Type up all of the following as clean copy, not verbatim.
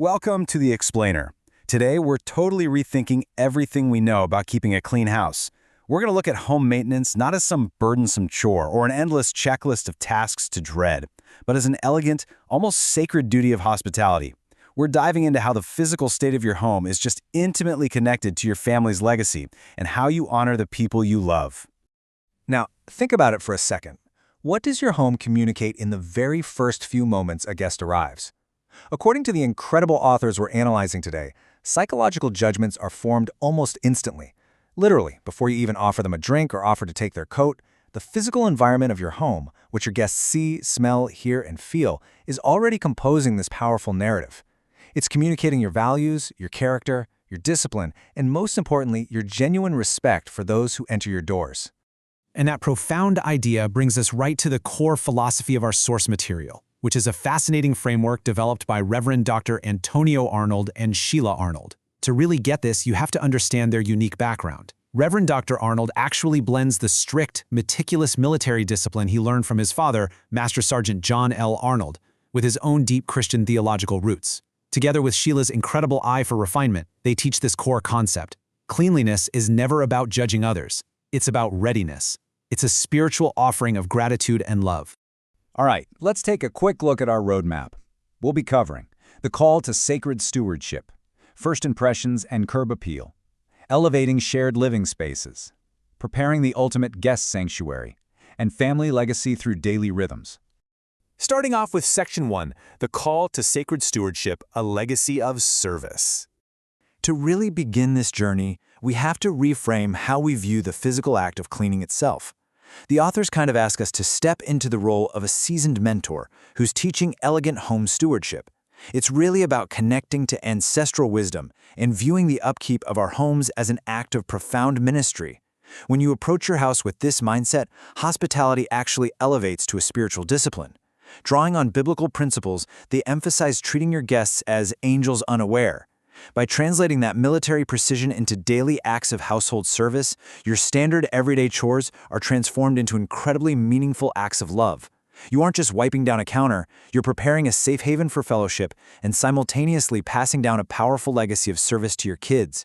Welcome to The Explainer. Today, we're totally rethinking everything we know about keeping a clean house. We're going to look at home maintenance not as some burdensome chore or an endless checklist of tasks to dread, but as an elegant, almost sacred duty of hospitality. We're diving into how the physical state of your home is just intimately connected to your family's legacy and how you honor the people you love. Now, think about it for a second. What does your home communicate in the very first few moments a guest arrives? According to the incredible authors we're analyzing today, psychological judgments are formed almost instantly. Literally, before you even offer them a drink or offer to take their coat, the physical environment of your home, which your guests see, smell, hear, and feel, is already composing this powerful narrative. It's communicating your values, your character, your discipline, and most importantly, your genuine respect for those who enter your doors. And that profound idea brings us right to the core philosophy of our source material, which is a fascinating framework developed by Reverend Dr. Antonio Arnold and Sheila Arnold. To really get this, you have to understand their unique background. Reverend Dr. Arnold actually blends the strict, meticulous military discipline he learned from his father, Master Sergeant John L. Arnold, with his own deep Christian theological roots. Together with Sheila's incredible eye for refinement, they teach this core concept. Cleanliness is never about judging others. It's about readiness. It's a spiritual offering of gratitude and love. All right, let's take a quick look at our roadmap. We'll be covering the call to sacred stewardship, first impressions and curb appeal, elevating shared living spaces, preparing the ultimate guest sanctuary, and family legacy through daily rhythms. Starting off with Section 1, the call to sacred stewardship, a legacy of service. To really begin this journey, we have to reframe how we view the physical act of cleaning itself. The authors kind of ask us to step into the role of a seasoned mentor who's teaching elegant home stewardship. It's really about connecting to ancestral wisdom and viewing the upkeep of our homes as an act of profound ministry. When you approach your house with this mindset, hospitality actually elevates to a spiritual discipline. Drawing on biblical principles, they emphasize treating your guests as angels unaware. By translating that military precision into daily acts of household service, your standard everyday chores are transformed into incredibly meaningful acts of love. You aren't just wiping down a counter, you're preparing a safe haven for fellowship and simultaneously passing down a powerful legacy of service to your kids.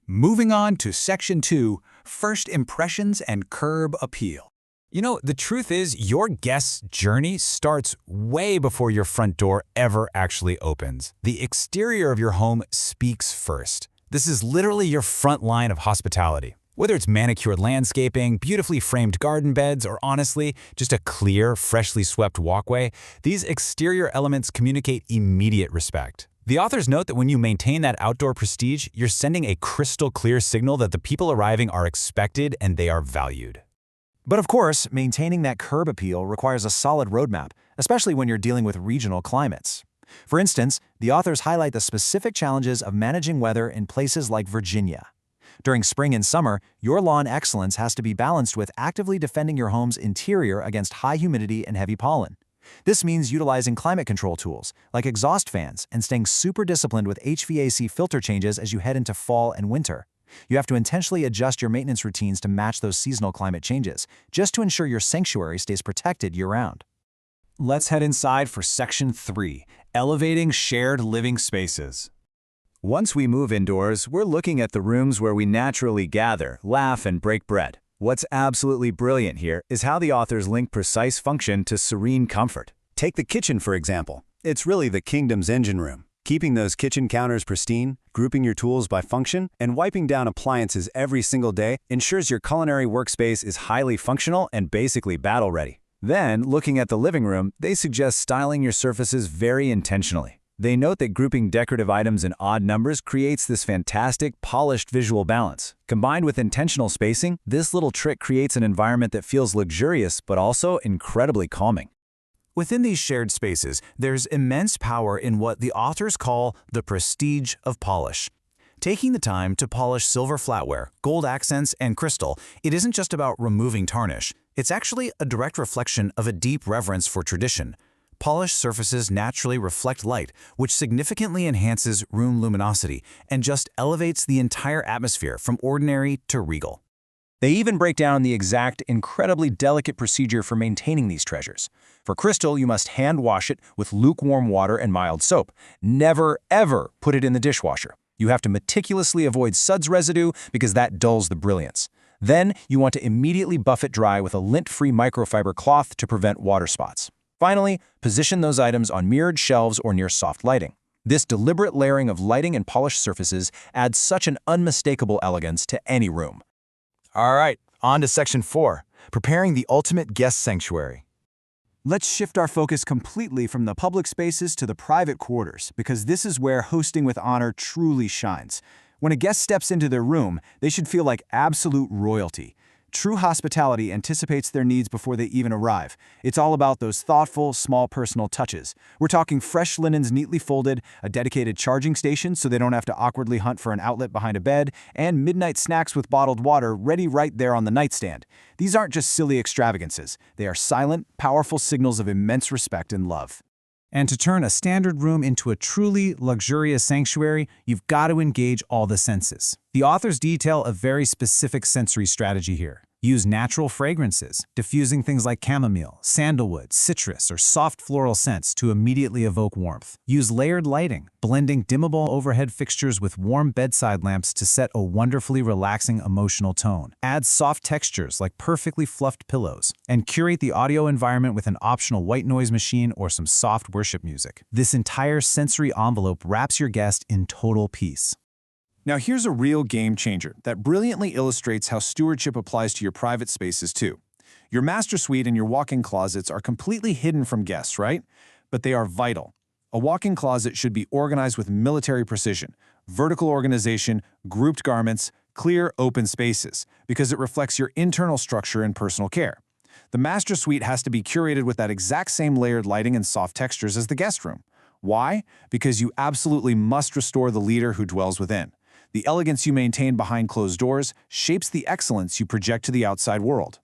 Moving on to Section 2, First Impressions and Curb Appeal. You know, the truth is, your guest's journey starts way before your front door ever actually opens. The exterior of your home speaks first. This is literally your front line of hospitality. Whether it's manicured landscaping, beautifully framed garden beds, or honestly, just a clear, freshly swept walkway, these exterior elements communicate immediate respect. The authors note that when you maintain that outdoor prestige, you're sending a crystal clear signal that the people arriving are expected and they are valued. But of course, maintaining that curb appeal requires a solid roadmap, especially when you're dealing with regional climates. For instance, the authors highlight the specific challenges of managing weather in places like Virginia. During spring and summer, your lawn excellence has to be balanced with actively defending your home's interior against high humidity and heavy pollen. This means utilizing climate control tools, like exhaust fans, and staying super disciplined with HVAC filter changes as you head into fall and winter. You have to intentionally adjust your maintenance routines to match those seasonal climate changes, just to ensure your sanctuary stays protected year-round. Let's head inside for Section 3, elevating shared living spaces. Once we move indoors, we're looking at the rooms where we naturally gather, laugh, and break bread. What's absolutely brilliant here is how the authors link precise function to serene comfort. Take the kitchen, for example. It's really the kingdom's engine room. Keeping those kitchen counters pristine, grouping your tools by function, and wiping down appliances every single day ensures your culinary workspace is highly functional and basically battle-ready. Then, looking at the living room, they suggest styling your surfaces very intentionally. They note that grouping decorative items in odd numbers creates this fantastic, polished visual balance. Combined with intentional spacing, this little trick creates an environment that feels luxurious but also incredibly calming. Within these shared spaces, there's immense power in what the authors call the prestige of polish. Taking the time to polish silver flatware, gold accents, and crystal, it isn't just about removing tarnish. It's actually a direct reflection of a deep reverence for tradition. Polished surfaces naturally reflect light, which significantly enhances room luminosity and just elevates the entire atmosphere from ordinary to regal. They even break down the exact, incredibly delicate procedure for maintaining these treasures. For crystal, you must hand wash it with lukewarm water and mild soap. Never, ever put it in the dishwasher. You have to meticulously avoid suds residue because that dulls the brilliance. Then, you want to immediately buff it dry with a lint-free microfiber cloth to prevent water spots. Finally, position those items on mirrored shelves or near soft lighting. This deliberate layering of lighting and polished surfaces adds such an unmistakable elegance to any room. All right, on to Section 4, preparing the ultimate guest sanctuary. Let's shift our focus completely from the public spaces to the private quarters, because this is where hosting with honor truly shines. When a guest steps into their room, they should feel like absolute royalty. True hospitality anticipates their needs before they even arrive. It's all about those thoughtful, small personal touches. We're talking fresh linens neatly folded, a dedicated charging station so they don't have to awkwardly hunt for an outlet behind a bed, and midnight snacks with bottled water ready right there on the nightstand. These aren't just silly extravagances. They are silent, powerful signals of immense respect and love. And to turn a standard room into a truly luxurious sanctuary, you've got to engage all the senses. The authors detail a very specific sensory strategy here. Use natural fragrances, diffusing things like chamomile, sandalwood, citrus, or soft floral scents to immediately evoke warmth. Use layered lighting, blending dimmable overhead fixtures with warm bedside lamps to set a wonderfully relaxing emotional tone. Add soft textures like perfectly fluffed pillows, and curate the audio environment with an optional white noise machine or some soft worship music. This entire sensory envelope wraps your guest in total peace. Now here's a real game changer that brilliantly illustrates how stewardship applies to your private spaces too. Your master suite and your walk-in closets are completely hidden from guests, right? But they are vital. A walk-in closet should be organized with military precision, vertical organization, grouped garments, clear, open spaces, because it reflects your internal structure and personal care. The master suite has to be curated with that exact same layered lighting and soft textures as the guest room. Why? Because you absolutely must restore the leader who dwells within. The elegance you maintain behind closed doors shapes the excellence you project to the outside world.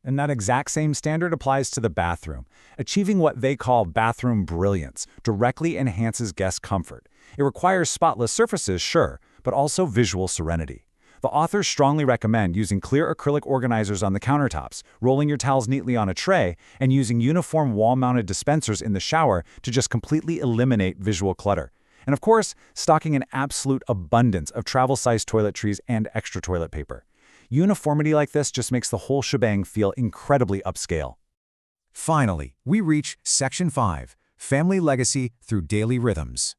And that exact same standard applies to the bathroom. Achieving what they call bathroom brilliance directly enhances guest comfort. It requires spotless surfaces, sure, but also visual serenity. The authors strongly recommend using clear acrylic organizers on the countertops, rolling your towels neatly on a tray, and using uniform wall-mounted dispensers in the shower to just completely eliminate visual clutter. And of course, stocking an absolute abundance of travel-sized toiletries and extra toilet paper. Uniformity like this just makes the whole shebang feel incredibly upscale. Finally, we reach Section 5, family legacy through daily rhythms.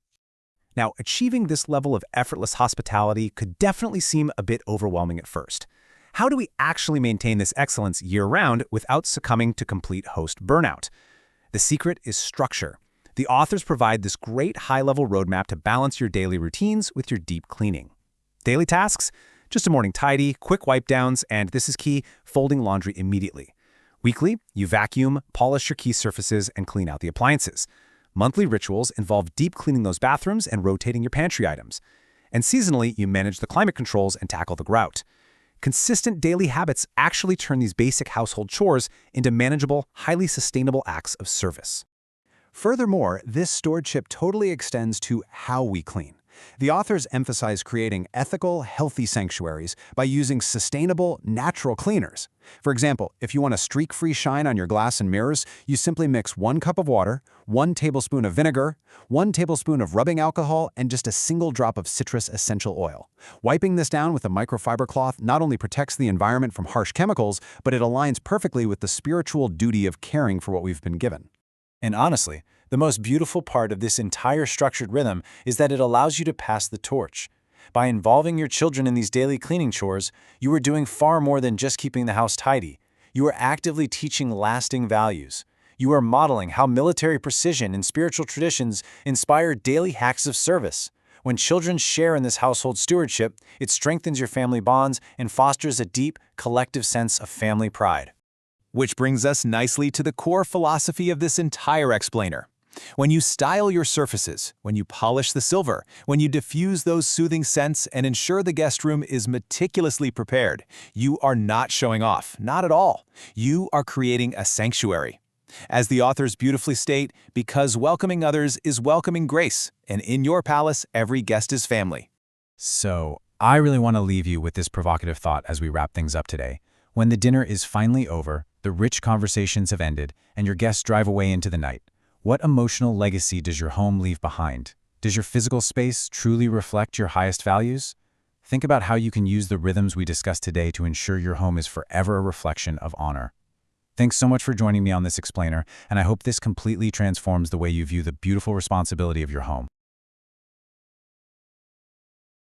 Now, achieving this level of effortless hospitality could definitely seem a bit overwhelming at first. How do we actually maintain this excellence year-round without succumbing to complete host burnout? The secret is structure. The authors provide this great high-level roadmap to balance your daily routines with your deep cleaning. Daily tasks? Just a morning tidy, quick wipe-downs, and this is key, folding laundry immediately. Weekly, you vacuum, polish your key surfaces, and clean out the appliances. Monthly rituals involve deep cleaning those bathrooms and rotating your pantry items. And seasonally, you manage the climate controls and tackle the grout. Consistent daily habits actually turn these basic household chores into manageable, highly sustainable acts of service. Furthermore, this stewardship totally extends to how we clean. The authors emphasize creating ethical, healthy sanctuaries by using sustainable, natural cleaners. For example, if you want a streak-free shine on your glass and mirrors, you simply mix 1 cup of water, 1 tablespoon of vinegar, 1 tablespoon of rubbing alcohol, and just a single drop of citrus essential oil. Wiping this down with a microfiber cloth not only protects the environment from harsh chemicals, but it aligns perfectly with the spiritual duty of caring for what we've been given. And honestly, the most beautiful part of this entire structured rhythm is that it allows you to pass the torch. By involving your children in these daily cleaning chores, you are doing far more than just keeping the house tidy. You are actively teaching lasting values. You are modeling how military precision and spiritual traditions inspire daily acts of service. When children share in this household stewardship, it strengthens your family bonds and fosters a deep, collective sense of family pride. Which brings us nicely to the core philosophy of this entire explainer. When you style your surfaces, when you polish the silver, when you diffuse those soothing scents and ensure the guest room is meticulously prepared, you are not showing off, not at all. You are creating a sanctuary. As the authors beautifully state, because welcoming others is welcoming grace, and in your palace, every guest is family. So, I really want to leave you with this provocative thought as we wrap things up today. When the dinner is finally over, the rich conversations have ended, and your guests drive away into the night, what emotional legacy does your home leave behind? Does your physical space truly reflect your highest values? Think about how you can use the rhythms we discussed today to ensure your home is forever a reflection of honor. Thanks so much for joining me on this explainer, and I hope this completely transforms the way you view the beautiful responsibility of your home.